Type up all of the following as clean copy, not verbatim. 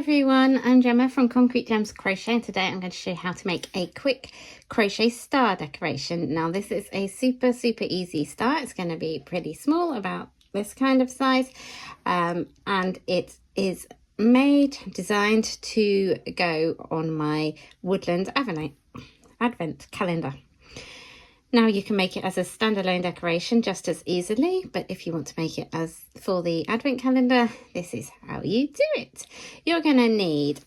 everyone, I'm Gemma from Concrete Gems Crochet, and today I'm going to show you how to make a quick crochet star decoration. Now this is a super easy star. It's going to be pretty small, about this kind of size, and it is designed to go on my Woodland Advent Calendar. Now you can make it as a standalone decoration just as easily, but if you want to make it as for the advent calendar, this is how you do it. You're going to need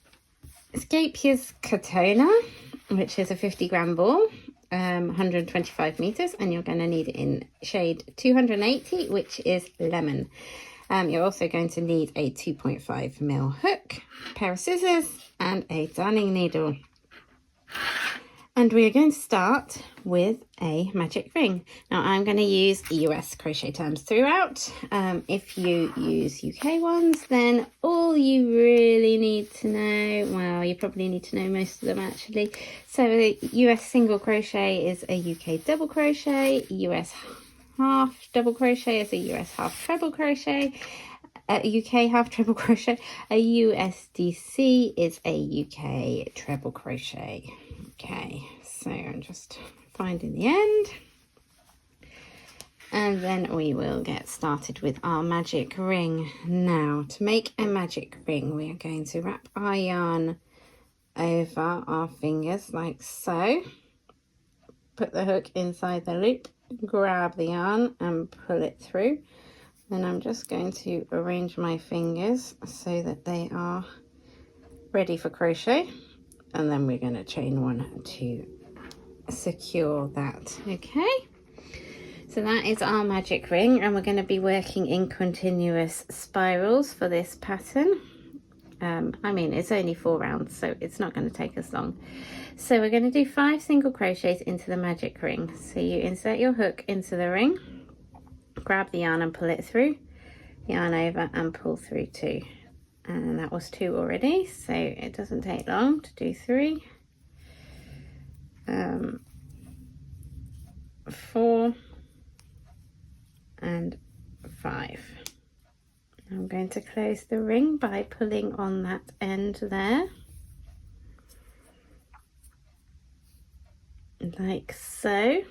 Scheepjes Catona, which is a 50-gram ball, 125 meters, and you're going to need it in shade 280, which is lemon. You're also going to need a 2.5mm hook, a pair of scissors, and a darning needle. And we are going to start with a magic ring. Now I'm going to use US crochet terms throughout. If you use UK ones, then all you really need to know, well, you probably need to know most of them actually. So a US single crochet is a UK double crochet, US half double crochet is a US half treble crochet, a UK half treble crochet, a USDC is a UK treble crochet. Okay, so I'm just finding the end, and then we will get started with our magic ring. Now, to make a magic ring, we are going to wrap our yarn over our fingers like so, put the hook inside the loop, grab the yarn and pull it through. Then I'm just going to arrange my fingers so that they are ready for crochet. And then we're going to chain one to secure that. Okay, so that is our magic ring, and we're going to be working in continuous spirals for this pattern. I mean, it's only 4 rounds, so it's not going to take us long. So we're going to do 5 single crochets into the magic ring. So you insert your hook into the ring, grab the yarn and pull it through, yarn over and pull through 2. And that was 2 already, so it doesn't take long to do 3, 4 and 5. I'm going to close the ring by pulling on that end there, like so.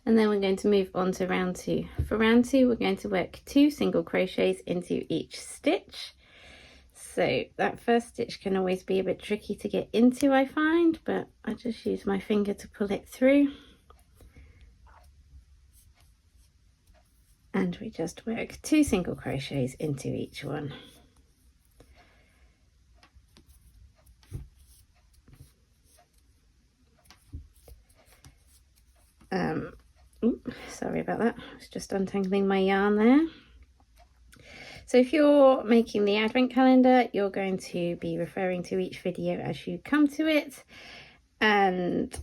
And then we're going to move on to round 2. For round 2, we're going to work 2 single crochets into each stitch. So that first stitch can always be a bit tricky to get into, I find, but I just use my finger to pull it through. And we just work 2 single crochets into each one. Sorry about that, I was just untangling my yarn there. So if you're making the advent calendar, you're going to be referring to each video as you come to it, and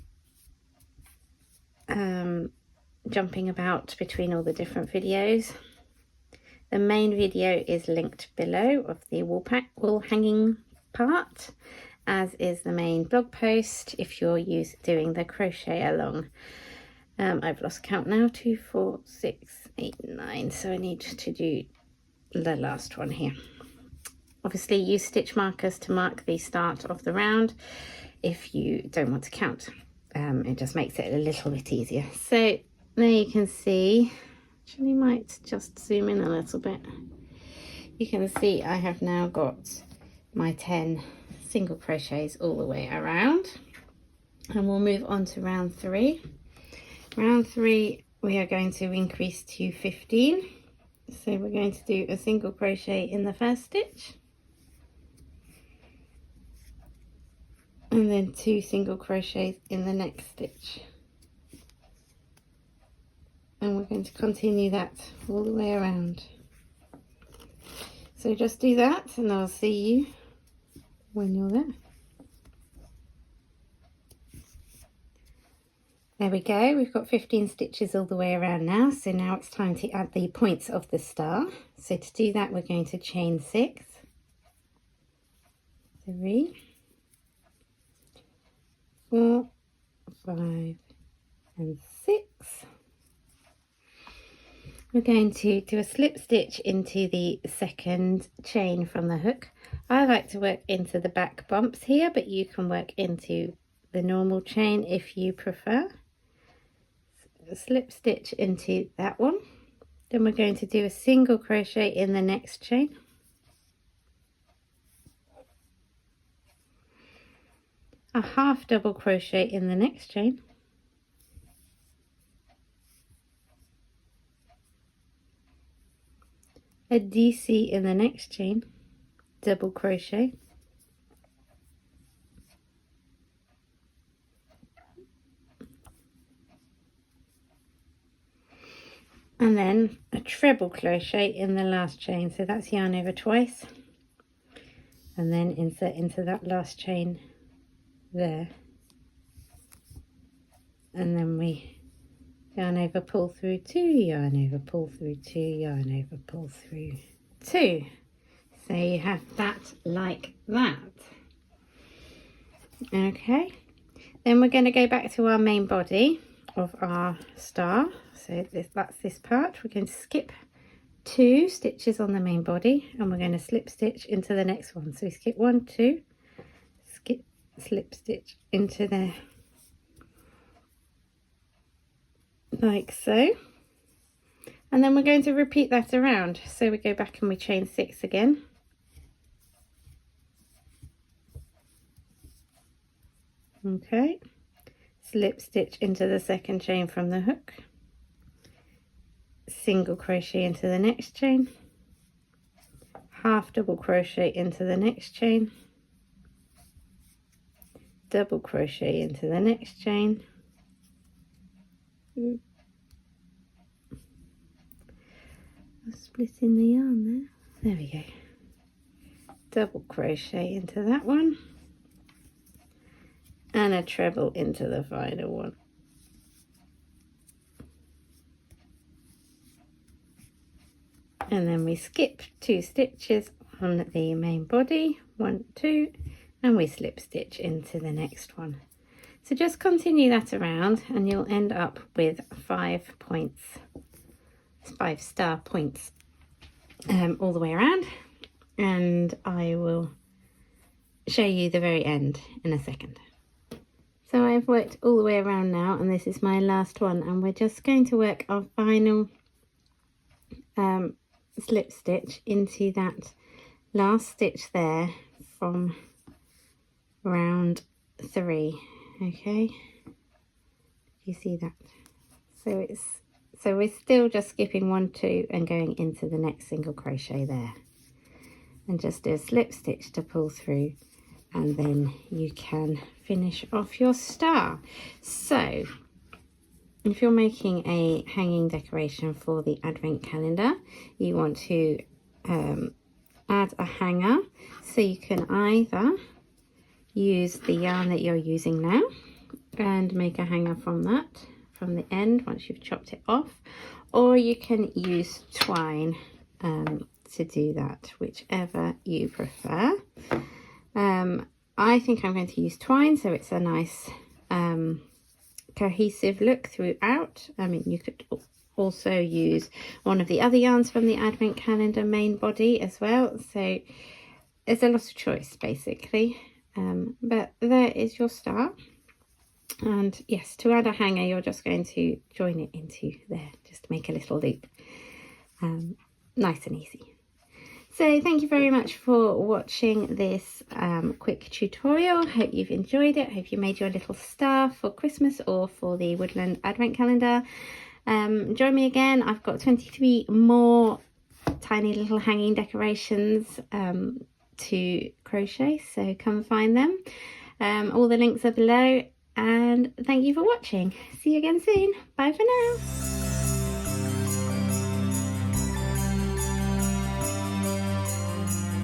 jumping about between all the different videos. The main video is linked below of the wool hanging part, as is the main blog post if you're doing the crochet along. I've lost count now, 2, 4, 6, 8, 9, so I need to do the last one here. Obviously use stitch markers to mark the start of the round if you don't want to count. It just makes it a little bit easier. So there you can see, actually might just zoom in a little bit. You can see I have now got my 10 single crochets all the way around, and we'll move on to round 3. Round 3 we are going to increase to 15. So we're going to do a single crochet in the first stitch, and then 2 single crochets in the next stitch, and we're going to continue that all the way around. So just do that and I'll see you when you're there. There we go, we've got 15 stitches all the way around now, so now it's time to add the points of the star. So to do that, we're going to chain 6, 3, 4, 5 and 6, we're going to do a slip stitch into the second chain from the hook. I like to work into the back bumps here, but you can work into the normal chain if you prefer. So slip stitch into that one. Then we're going to do a single crochet in the next chain. A half double crochet in the next chain. A DC in the next chain, double crochet, and then a treble crochet in the last chain. So that's yarn over twice, and then insert into that last chain there, and then we yarn over, pull through 2, yarn over, pull through 2, yarn over, pull through 2. So you have that like that. Okay, then we're going to go back to our main body of our star. So that's this part. We're going to skip 2 stitches on the main body, and we're going to slip stitch into the next one. So we skip 1, 2, skip, slip stitch into there, like so, and then we're going to repeat that around. So we go back and we chain 6 again, okay, slip stitch into the second chain from the hook, single crochet into the next chain, half double crochet into the next chain, double crochet into the next chain, splitting the yarn there, we go, double crochet into that one, and a treble into the final one, and then we skip 2 stitches on the main body, 1, 2, and we slip stitch into the next one. So just continue that around and you'll end up with 5 points, 5 star points all the way around, and I will show you the very end in a second. So I've worked all the way around now, and this is my last one, and we're just going to work our final slip stitch into that last stitch there from round 3. Okay, you see that? So we're still just skipping 1, 2 and going into the next single crochet there, and just do a slip stitch to pull through, and then you can finish off your star. So if you're making a hanging decoration for the advent calendar, you want to add a hanger. So you can either use the yarn that you're using now and make a hanger from that, from the end once you've chopped it off, or you can use twine to do that, whichever you prefer. I think I'm going to use twine, so it's a nice cohesive look throughout. I mean, you could also use one of the other yarns from the advent calendar main body as well, so there's a lot of choice basically. But there is your star, and yes, to add a hanger you're just going to join it into there, just to make a little loop, nice and easy. So thank you very much for watching this quick tutorial. Hope you've enjoyed it. Hope you made your little star for Christmas or for the Woodland Advent Calendar. Join me again. I've got 23 more tiny little hanging decorations to crochet, so come find them. All the links are below, and thank you for watching. See you again soon. Bye for now.